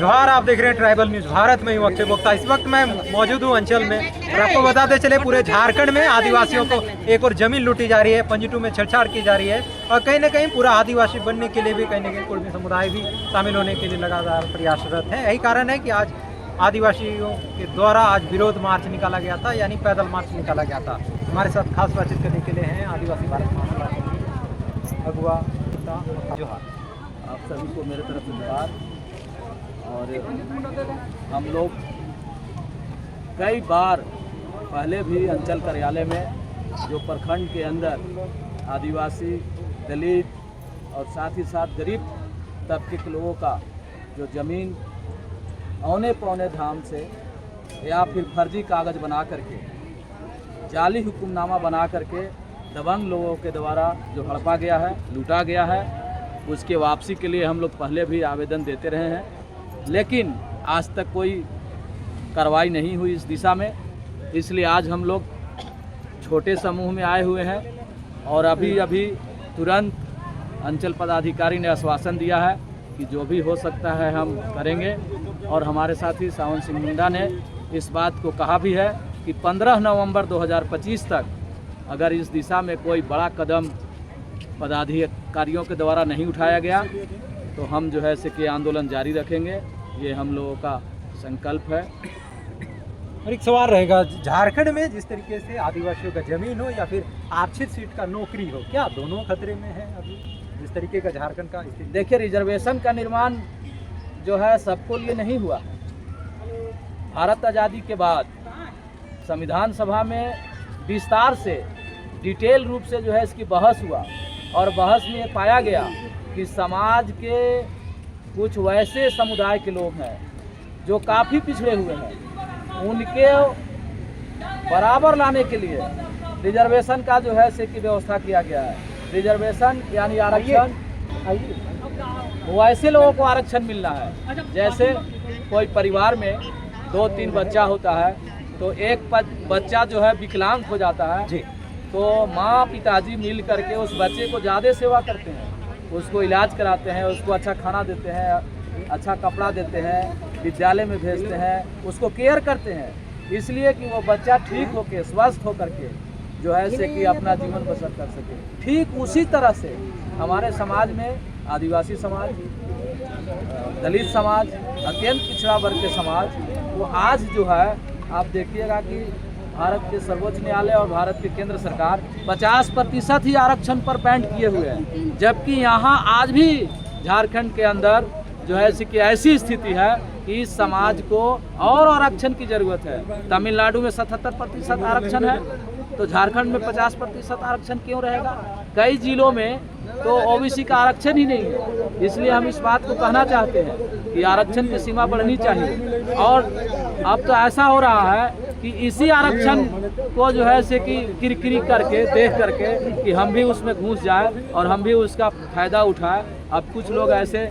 जोहार, आप देख रहे हैं ट्राइबल न्यूज भारत में ही वक्त वक्ता। इस वक्त मैं मौजूद हूँ अंचल में और आपको बताते चले पूरे झारखंड में आदिवासियों को एक और जमीन लूटी जा रही है, पंजीटू में छेड़छाड़ की जा रही है और कहीं ना कहीं पूरा आदिवासी बनने के लिए भी कहीं ना कहीं कुर्मी समुदाय भी शामिल होने के लिए लगातार प्रयासरत है। यही कारण है कि आज आदिवासियों के द्वारा आज विरोध मार्च निकाला गया था, यानी पैदल मार्च निकाला गया था। हमारे साथ खास बातचीत करने के लिए हैं आदिवासी भारत महासभा के अगुआ जोहार। आप सभी को मेरे तरफ से जोहार। और हम लोग कई बार पहले भी अंचल कार्यालय में जो प्रखंड के अंदर आदिवासी, दलित और साथ ही साथ गरीब तबके के लोगों का जो ज़मीन औने पौने धाम से या फिर फर्जी कागज़ बना करके, जाली हुक्मनामा बना करके दबंग लोगों के द्वारा जो हड़पा गया है, लूटा गया है, उसके वापसी के लिए हम लोग पहले भी आवेदन देते रहे हैं, लेकिन आज तक कोई कार्रवाई नहीं हुई इस दिशा में। इसलिए आज हम लोग छोटे समूह में आए हुए हैं और अभी तुरंत अंचल पदाधिकारी ने आश्वासन दिया है कि जो भी हो सकता है हम करेंगे। और हमारे साथी सावन सिंह मुंडा ने इस बात को कहा भी है कि 15 नवंबर 2025 तक अगर इस दिशा में कोई बड़ा कदम पदाधिकारियों के द्वारा नहीं उठाया गया तो हम जो है से कि आंदोलन जारी रखेंगे। ये हम लोगों का संकल्प है। और एक सवाल रहेगा, झारखंड में जिस तरीके से आदिवासियों का जमीन हो या फिर आरक्षित सीट का नौकरी हो, क्या दोनों खतरे में है अभी जिस तरीके का झारखंड का स्थिति? देखिए, रिजर्वेशन का निर्माण जो है सबको लिए नहीं हुआ। भारत आज़ादी के बाद संविधान सभा में विस्तार से डिटेल रूप से जो है इसकी बहस हुआ और बहस में पाया गया कि समाज के कुछ वैसे समुदाय के लोग हैं जो काफ़ी पिछड़े हुए हैं, उनके बराबर लाने के लिए रिजर्वेशन का जो है से की व्यवस्था किया गया है। रिजर्वेशन यानी आरक्षण, वैसे लोगों को आरक्षण मिलना है। जैसे कोई परिवार में 2-3 बच्चा होता है तो एक बच्चा जो है विकलांग हो जाता है जी, तो माँ पिताजी मिल करके उस बच्चे को ज़्यादा सेवा करते हैं, उसको इलाज कराते हैं, उसको अच्छा खाना देते हैं, अच्छा कपड़ा देते हैं, विद्यालय में भेजते हैं, उसको केयर करते हैं, इसलिए कि वो बच्चा ठीक होकर स्वस्थ होकर के जो है से कि अपना जीवन बसर कर सके। ठीक उसी तरह से हमारे समाज में आदिवासी समाज, दलित समाज, अत्यंत पिछड़ा वर्ग के समाज, वो आज जो है आप देखिएगा कि भारत के सर्वोच्च न्यायालय और भारत की केंद्र सरकार 50% ही आरक्षण पर बैंड किए हुए हैं, जबकि यहाँ आज भी झारखंड के अंदर जो है कि ऐसी स्थिति है कि इस समाज को और आरक्षण की ज़रूरत है। तमिलनाडु में 77% आरक्षण है तो झारखंड में 50% आरक्षण क्यों रहेगा? कई जिलों में तो ओबीसी का आरक्षण ही नहीं है। इसलिए हम इस बात को कहना चाहते हैं कि आरक्षण की सीमा बढ़नी चाहिए। और अब तो ऐसा हो रहा है कि इसी आरक्षण को जो है से कि किरकिरी करके देख करके कि हम भी उसमें घुस जाए और हम भी उसका फ़ायदा उठाए। अब कुछ लोग ऐसे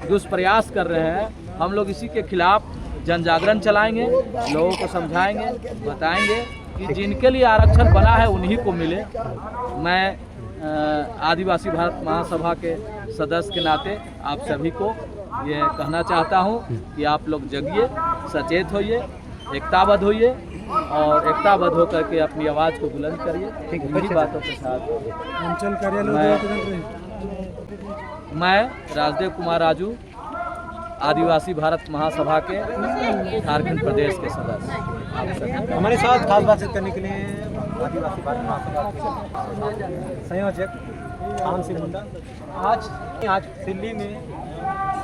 दुष्प्रयास कर रहे हैं। हम लोग इसी के खिलाफ जन जागरण चलाएंगे, लोगों को समझाएंगे, बताएंगे कि जिनके लिए आरक्षण बना है उन्हीं को मिले। मैं आदिवासी भारत महासभा के सदस्य के नाते आप सभी को ये कहना चाहता हूँ कि आप लोग जगिए, सचेत होइए, एकताबद्ध होइए और एकताबद्ध होकर के अपनी आवाज़ को बुलंद करिए। ठीक है, मेरी बातों के साथ अंचल कार्यालय मैं राजदेव कुमार राजू, आदिवासी भारत महासभा के झारखंड प्रदेश के सदस्य, आप सभी हमारे साथ खास बातचीत करने के लिए आदिवासी भारत महासभा के संयोजक सावन सिंह मुंडा। आज दिल्ली में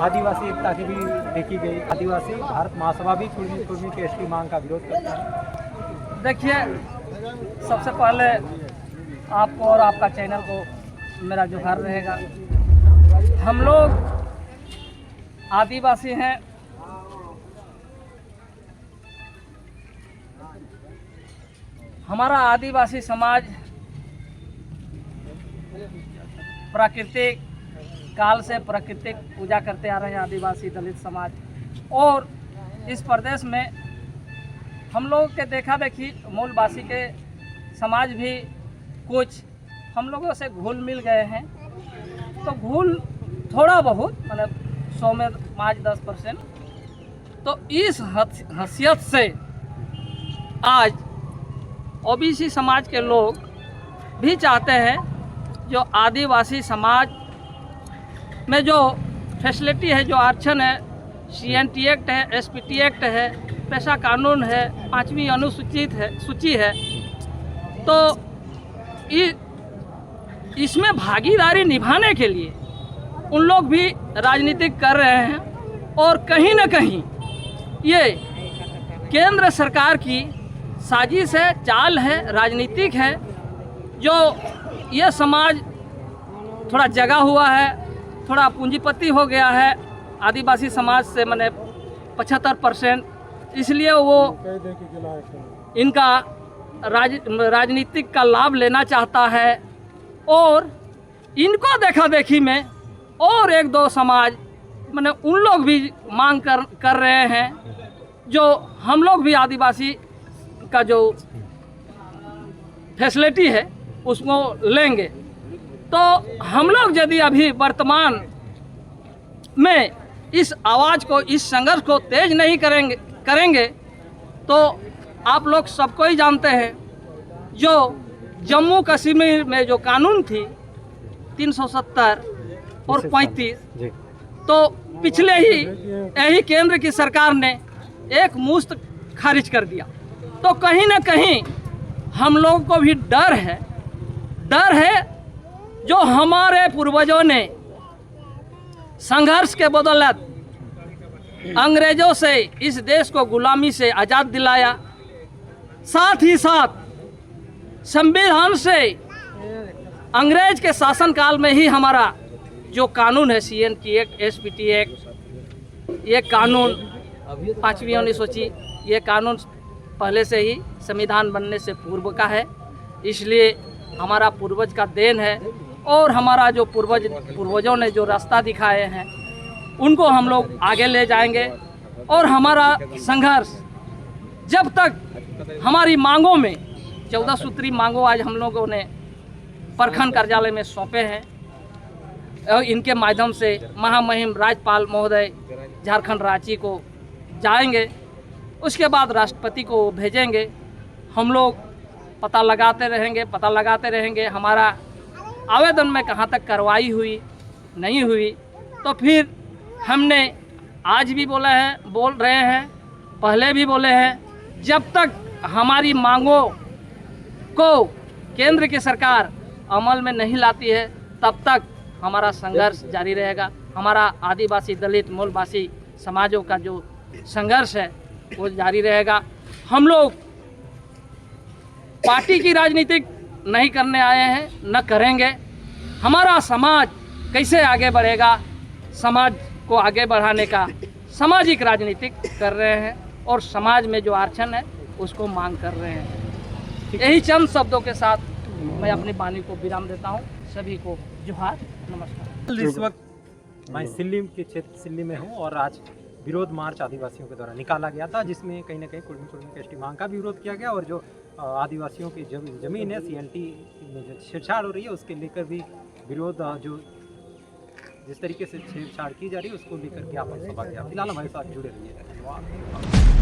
आदिवासी एकता की भी देखी गई। आदिवासी भारत महासभा भी कुर्मी के एसटी मांग का विरोध करता है। देखिए, सबसे पहले आपको और आपका चैनल को मेरा जोहार रहेगा। हम लोग आदिवासी हैं, हमारा आदिवासी समाज प्राकृतिक काल से प्राकृतिक पूजा करते आ रहे हैं। आदिवासी दलित समाज और इस प्रदेश में हम लोग के देखा देखी मूलवासी के समाज भी कुछ हम लोगों से घुल मिल गए हैं। तो घुल थोड़ा बहुत मतलब 100 में 5-10% तो इस हैसियत से आज ओबीसी समाज के लोग भी चाहते हैं जो आदिवासी समाज में जो फैसिलिटी है, जो आरक्षण है, CNT एक्ट है, SPT एक्ट है, पेशा कानून है, 5वीं अनुसूचित है सूची है, तो इसमें भागीदारी निभाने के लिए उन लोग भी राजनीतिक कर रहे हैं और कहीं न कहीं ये केंद्र सरकार की साजिश है, चाल है, राजनीतिक है। जो ये समाज थोड़ा जगा हुआ है, थोड़ा पूंजीपति हो गया है आदिवासी समाज से, मैंने 75%, इसलिए वो इनका राजनीतिक का लाभ लेना चाहता है और इनको देखा देखी में और एक दो समाज मैंने उन लोग भी मांग कर रहे हैं जो हम लोग भी आदिवासी का जो फैसिलिटी है उसको लेंगे। तो हम लोग यदि अभी वर्तमान में इस आवाज़ को, इस संघर्ष को तेज नहीं करेंगे तो आप लोग सबको ही जानते हैं जो जम्मू कश्मीर में जो कानून थी 370 और 35, तो पिछले ही यही केंद्र की सरकार ने एक मुश्त खारिज कर दिया। तो कहीं ना कहीं हम लोगों को भी डर है जो हमारे पूर्वजों ने संघर्ष के बदौलत अंग्रेजों से इस देश को गुलामी से आज़ाद दिलाया, साथ ही साथ संविधान से अंग्रेज के शासनकाल में ही हमारा जो कानून है CNT एक्ट, SPT एक्ट, ये कानून 5वीं अनुसूची, ये कानून पहले से ही संविधान बनने से पूर्व का है, इसलिए हमारा पूर्वज का देन है और हमारा जो पूर्वजों ने जो रास्ता दिखाए हैं उनको हम लोग आगे ले जाएंगे। और हमारा संघर्ष जब तक हमारी मांगों में 14 सूत्री मांगों आज हम लोगों ने प्रखंड कार्यालय में सौंपे हैं और इनके माध्यम से महामहिम राज्यपाल महोदय झारखंड रांची को जाएंगे, उसके बाद राष्ट्रपति को भेजेंगे। हम लोग पता लगाते रहेंगे हमारा आवेदन में कहाँ तक कार्रवाई हुई नहीं हुई। तो फिर हमने आज भी बोल रहे हैं, पहले भी बोले हैं, जब तक हमारी मांगों को केंद्र की सरकार अमल में नहीं लाती है तब तक हमारा संघर्ष जारी रहेगा। हमारा आदिवासी, दलित, मूलवासी समाजों का जो संघर्ष है वो जारी रहेगा। हम लोग पार्टी की राजनीति नहीं करने आए हैं, न करेंगे। हमारा समाज कैसे आगे बढ़ेगा, समाज को आगे बढ़ाने का सामाजिक राजनीति कर रहे हैं और समाज में जो आरक्षण है उसको मांग कर रहे हैं। यही चंद शब्दों के साथ मैं अपनी वाणी को विराम देता हूँ। सभी को जोहार, नमस्कार। इस वक्त मैं सिल्ली के क्षेत्र सिल्ली में हूँ और आज विरोध मार्च आदिवासियों के द्वारा निकाला गया था, जिसमें कहीं ना कहीं कुर्मी कष्टी मांग का भी विरोध किया गया और जो आदिवासियों की जमीन है CNT में जो छेड़छाड़ हो रही है उसके लेकर भी विरोध, जो जिस तरीके से छेड़छाड़ की जा रही है उसको लेकर ज्ञापन सभा किया। फिलहाल हमारे साथ जुड़े रहिए।